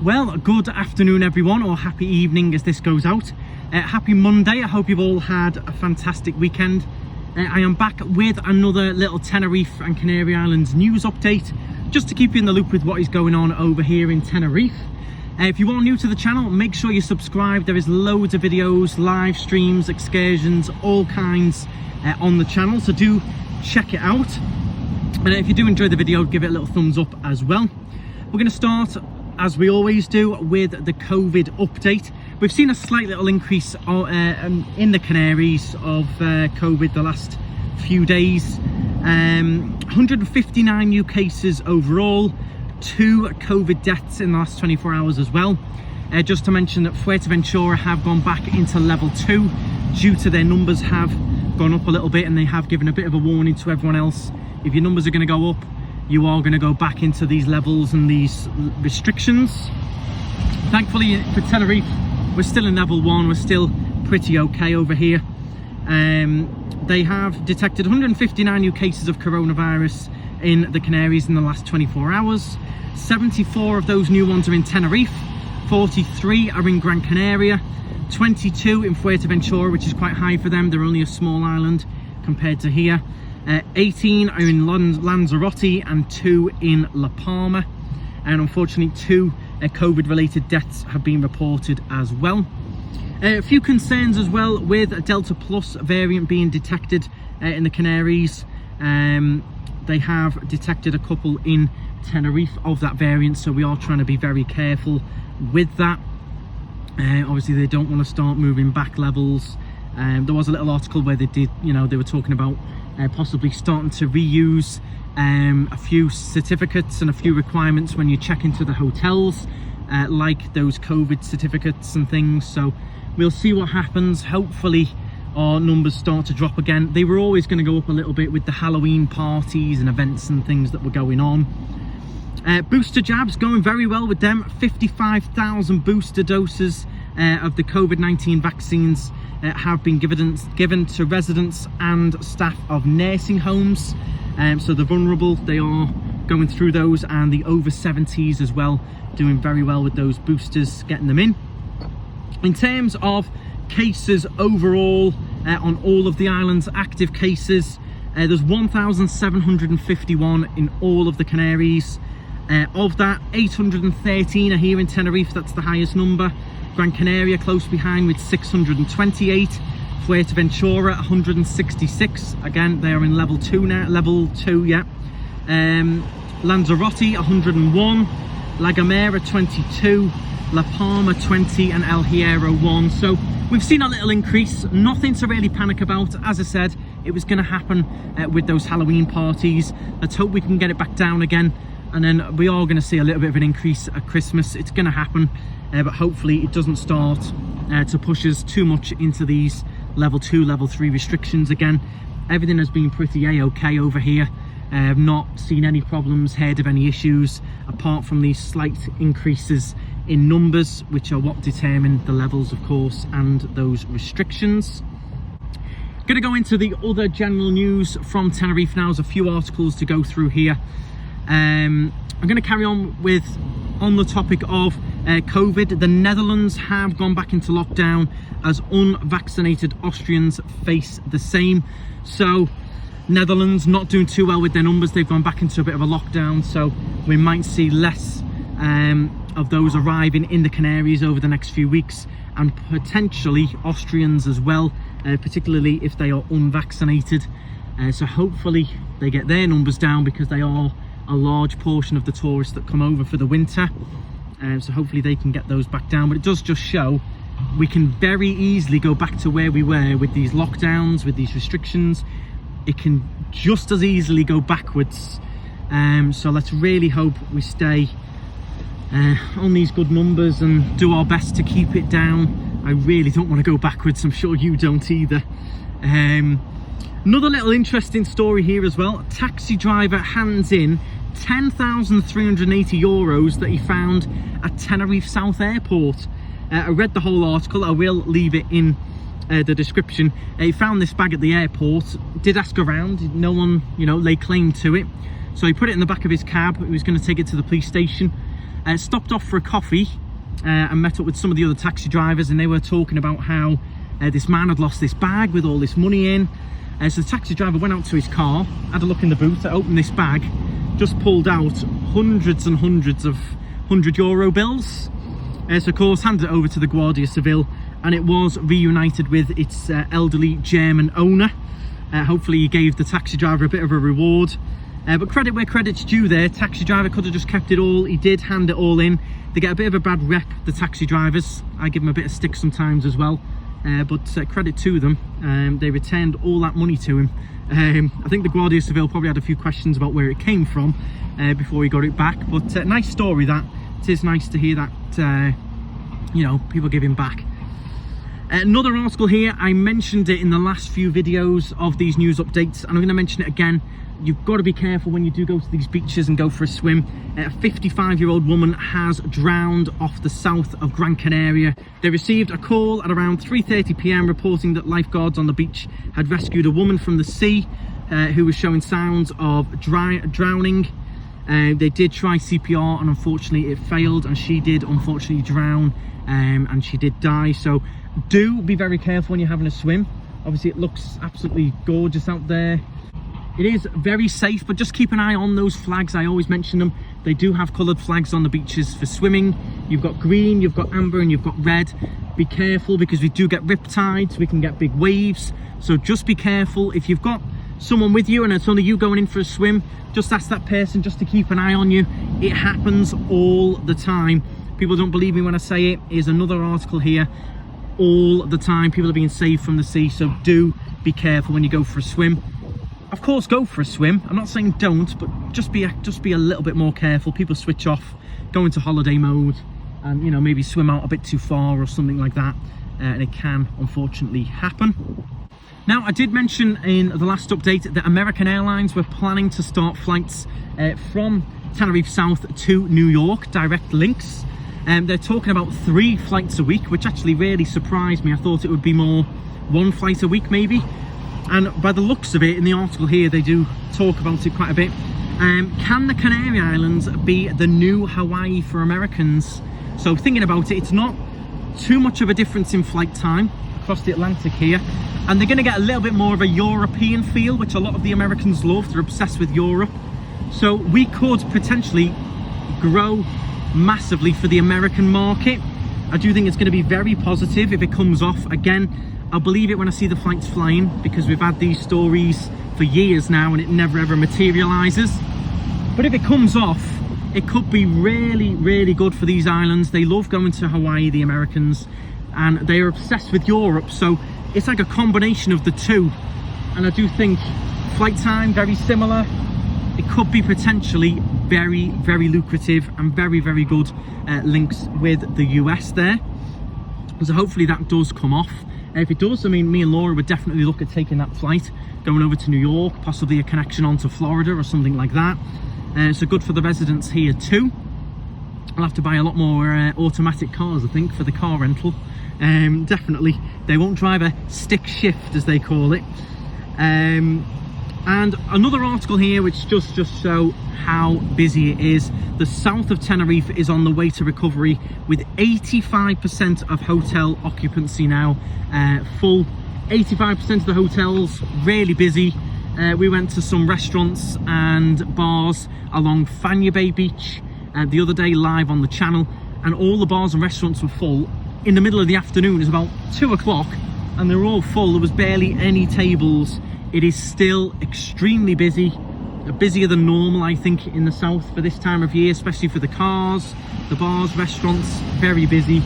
Well, good afternoon everyone, or happy evening as this goes out. Happy Monday. I hope you've all had a fantastic weekend. I am back with another little Tenerife and Canary Islands news update, just to keep you in the loop with what is going on over here in Tenerife. If you are new to the channel, make sure you subscribe. There is loads of videos, live streams, excursions, all kinds on the channel, so do check it out. And if you do enjoy the video, give it a little thumbs up as well. We're going to start, as we always do, with the COVID update. We've seen a slight little increase in the Canaries of COVID the last few days. 159 new cases overall, 2 COVID deaths in the last 24 hours as well. Just to mention that Fuerteventura have gone back into level 2 due to their numbers have gone up a little bit, and they have given a bit of a warning to everyone else. If your numbers are going to go up, you are going to go back into these levels and these restrictions. Thankfully for Tenerife, we're still in level 1. We're still pretty okay over here. They have detected 159 new cases of coronavirus in the Canaries in the last 24 hours. 74 of those new ones are in Tenerife, 43 are in Gran Canaria, 22 in Fuerteventura, which is quite high for them. They're only a small island compared to here. 18 are in Lanzarote and 2 in La Palma, and unfortunately 2 COVID related deaths have been reported as well. A few concerns as well with a Delta Plus variant being detected in the Canaries. They have detected a couple in Tenerife of that variant, so we are trying to be very careful with that. Obviously they don't want to start moving back levels. There was a little article where they did, they were talking about possibly starting to reuse a few certificates and a few requirements when you check into the hotels, like those COVID certificates and things. So we'll see what happens. Hopefully our numbers start to drop again. They were always going to go up a little bit with the Halloween parties and events and things that were going on. Booster jabs going very well with them. 55,000 booster doses of the COVID-19 vaccines have been given to residents and staff of nursing homes. So the vulnerable, they are going through those, and the over 70s as well, doing very well with those boosters, getting them in. In terms of cases overall on all of the islands, active cases, there's 1,751 in all of the Canaries. Of that, 813 are here in Tenerife. That's the highest number. Gran Canaria close behind with 628. Fuerteventura 166. Again, they are in level 2 now. Level 2, yeah. Lanzarote 101. La Gomera 22. La Palma 20, and El Hierro 1. So we've seen a little increase. Nothing to really panic about. As I said, it was going to happen with those Halloween parties. Let's hope we can get it back down again, and then we are going to see a little bit of an increase at Christmas. It's going to happen, but hopefully it doesn't start to push us too much into these level 2, level 3 restrictions again. Everything has been pretty a-okay over here. I've not seen any problems, heard of any issues, apart from these slight increases in numbers, which are what determine the levels, of course, and those restrictions. Going to go into the other general news from Tenerife now. There's a few articles to go through here. I'm going to carry on on the topic of COVID. The Netherlands have gone back into lockdown as unvaccinated Austrians face the same. So Netherlands not doing too well with their numbers. They've gone back into a bit of a lockdown, so we might see less of those arriving in the Canaries over the next few weeks, and potentially Austrians as well, particularly if they are unvaccinated. So hopefully they get their numbers down, because they are a large portion of the tourists that come over for the winter. So hopefully they can get those back down. But it does just show we can very easily go back to where we were with these lockdowns, with these restrictions. It can just as easily go backwards. So let's really hope we stay on these good numbers and do our best to keep it down. I really don't want to go backwards. I'm sure you don't either. Another little interesting story here as well. A taxi driver hands in 10,380 euros that he found at Tenerife South Airport. I read the whole article. I will leave it in the description. He found this bag at the airport, did ask around, no one, laid claim to it. So he put it in the back of his cab. He was going to take it to the police station. Stopped off for a coffee and met up with some of the other taxi drivers, and they were talking about how this man had lost this bag with all this money in. So the taxi driver went out to his car, had a look in the boot, opened this bag, just pulled out hundreds and hundreds of €100 bills. So of course handed it over to the Guardia Civil, and it was reunited with its elderly German owner. Hopefully he gave the taxi driver a bit of a reward. But credit where credit's due there. Taxi driver could have just kept it all. He did hand it all in. They get a bit of a bad rep, the taxi drivers. I give them a bit of stick sometimes as well. But credit to them. They returned all that money to him. I think the Guardia Civil probably had a few questions about where it came from before he got it back. But nice story that. It is nice to hear that, you know, people giving back. Another article here, I mentioned it in the last few videos of these news updates, and I'm going to mention it again. You've got to be careful when you do go to these beaches and go for a swim. A 55-year-old woman has drowned off the south of Gran Canaria. They received a call at around 3:30 p.m. reporting that lifeguards on the beach had rescued a woman from the sea who was showing signs of drowning. They did try CPR, and unfortunately it failed, and she did unfortunately drown, and she did die. So do be very careful when you're having a swim. Obviously it looks absolutely gorgeous out there. It is very safe, but just keep an eye on those flags. I always mention them. They do have coloured flags on the beaches for swimming. You've got green, you've got amber, and you've got red. Be careful because we do get rip tides, we can get big waves. So just be careful. If you've got someone with you and it's only you going in for a swim, just ask that person just to keep an eye on you. It happens all the time. People don't believe me when I say it. Here's another article here. All the time people are being saved from the sea, so do be careful when you go for a swim. Of course, go for a swim. I'm not saying don't, but just be a little bit more careful. People switch off, go into holiday mode, and you know, maybe swim out a bit too far or something like that, and it can unfortunately happen. Now, I did mention in the last update that American Airlines were planning to start flights from Tenerife South to New York, direct links. They're talking about 3 flights a week, which actually really surprised me. I thought it would be more 1 flight a week maybe. And by the looks of it, in the article here, they do talk about it quite a bit. Can the Canary Islands be the new Hawaii for Americans? So thinking about it, it's not too much of a difference in flight time across the Atlantic here. And they're going to get a little bit more of a European feel, which a lot of the Americans love. They're obsessed with Europe. So we could potentially grow massively for the American market. I do think it's going to be very positive if it comes off. Again, I'll believe it when I see the flights flying, because we've had these stories for years now and it never ever materializes. But if it comes off, it could be really, really good for these islands. They love going to Hawaii, the Americans, and they are obsessed with Europe. So it's like a combination of the two. And I do think flight time, very similar. It could be potentially very, very lucrative and very, very good links with the US there. So hopefully that does come off. If it does, I mean, me and Laura would definitely look at taking that flight, going over to New York, possibly a connection on to Florida or something like that. So good for the residents here too. I'll have to buy a lot more automatic cars, I think, for the car rental. Definitely. They won't drive a stick shift, as they call it. And another article here which just show how busy it is. The south of Tenerife is on the way to recovery, with 85% of hotel occupancy now full. 85% of the hotels really busy. We went to some restaurants and bars along Fanya Bay Beach the other day, live on the channel, and all the bars and restaurants were full. In the middle of the afternoon, it was about 2 o'clock, and they were all full. There was barely any tables. It is still extremely busy, busier than normal, I think, in the south for this time of year, especially for the cars, the bars, restaurants, very busy.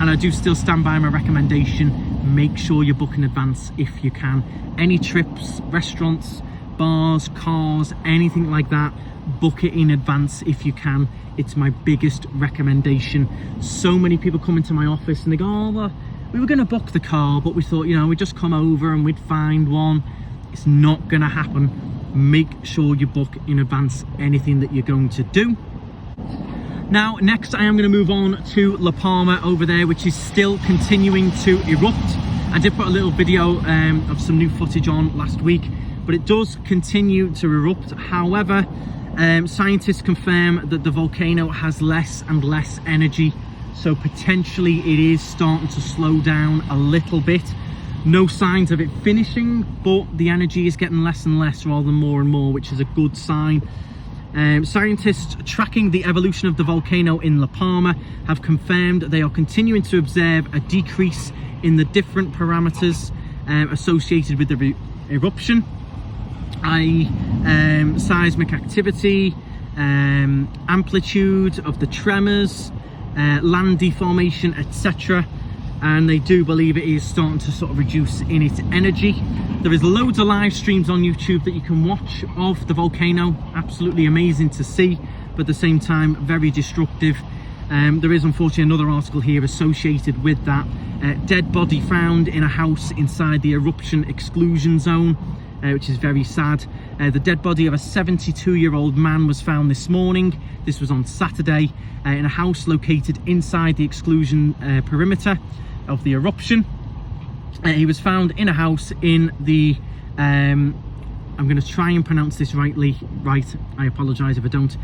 And I do still stand by my recommendation, make sure you book in advance if you can. Any trips, restaurants, bars, cars, anything like that, book it in advance if you can. It's my biggest recommendation. So many people come into my office and they go, oh, well, we were going to book the car, but we thought, you know, we'd just come over and we'd find one. It's not going to happen. Make sure you book in advance anything that you're going to do. Now, next I am going to move on to La Palma over there, which is still continuing to erupt. I did put a little video of some new footage on last week, but it does continue to erupt. However, Scientists confirm that the volcano has less and less energy, so potentially it is starting to slow down a little bit. No signs of it finishing, but the energy is getting less and less rather than more and more, which is a good sign. Scientists tracking the evolution of the volcano in La Palma have confirmed they are continuing to observe a decrease in the different parameters associated with the eruption, i.e. seismic activity, amplitude of the tremors, land deformation, etc. And they do believe it is starting to sort of reduce in its energy. There is loads of live streams on YouTube that you can watch of the volcano. Absolutely amazing to see, but at the same time very destructive. There is unfortunately another article here associated with that. Dead body found in a house inside the eruption exclusion zone, which is very sad. The dead body of a 72-year-old man was found this morning. This was on Saturday in a house located inside the exclusion perimeter of the eruption. He was found in a house in the I'm going to try and pronounce this right, I apologize if I don't,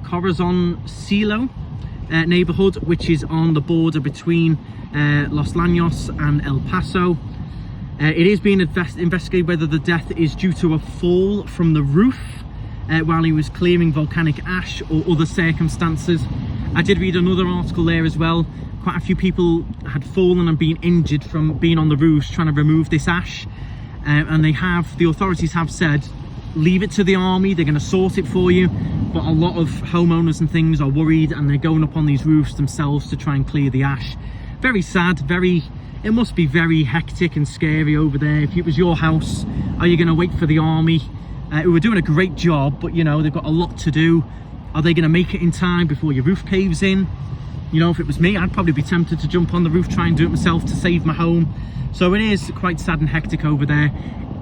Corazon Silo neighborhood, which is on the border between Los Llanos and El Paso. It is being investigated whether the death is due to a fall from the roof while he was clearing volcanic ash or other circumstances. I did read another article there as well. Quite a few people had fallen and been injured from being on the roofs trying to remove this ash, and the authorities have said leave it to the army, they're going to sort it for you. But a lot of homeowners and things are worried and they're going up on these roofs themselves to try and clear the ash. Very sad, it must be very hectic and scary over there. If it was your house, are you going to wait for the army who are doing a great job, but you know they've got a lot to do? Are they going to make it in time before your roof caves in? You know, if it was me, I'd probably be tempted to jump on the roof, try and do it myself to save my home. So it is quite sad and hectic over there.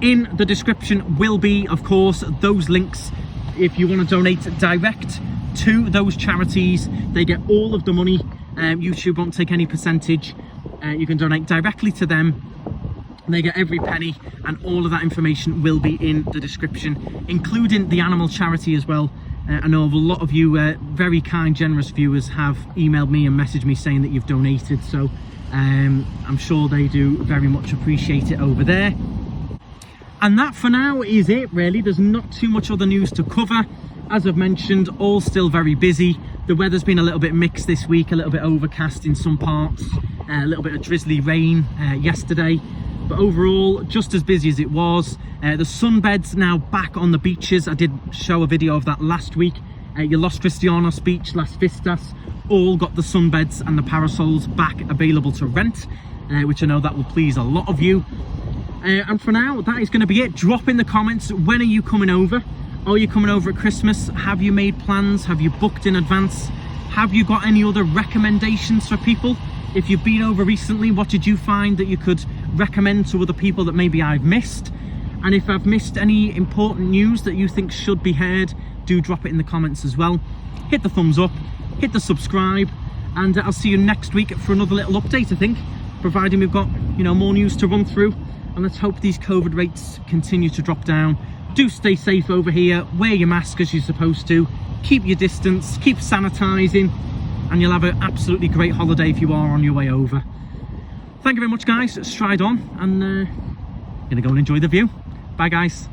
In the description will be, of course, those links. If you want to donate direct to those charities, they get all of the money. YouTube won't take any percentage. You can donate directly to them. They get every penny, and all of that information will be in the description, including the animal charity as well. I know a lot of you very kind, generous viewers have emailed me and messaged me saying that you've donated, so I'm sure they do very much appreciate it over there. And that for now is it really. There's not too much other news to cover. As I've mentioned, all still very busy. The weather's been a little bit mixed this week, a little bit overcast in some parts, a little bit of drizzly rain yesterday, but overall just as busy as it was. The sunbeds now back on the beaches. I did show a video of that last week. Your Los Cristianos beach, Las Vistas, all got the sunbeds and the parasols back available to rent, which I know that will please a lot of you. And for now, that is going to be it. Drop in the comments, when are you coming over? Are you coming over at Christmas? Have you made plans? Have you booked in advance? Have you got any other recommendations for people? If you've been over recently, what did you find that you could recommend to other people that maybe I've missed? And if I've missed any important news that you think should be heard, do drop it in the comments as well. Hit the thumbs up, hit the subscribe, and I'll see you next week for another little update, I think, providing we've got, you know, more news to run through. And let's hope these COVID rates continue to drop down. Do stay safe over here, wear your mask as you're supposed to, keep your distance, keep sanitizing, and you'll have an absolutely great holiday if you are on your way over. Thank you very much, guys. Stride on, and gonna go and enjoy the view. Bye, guys.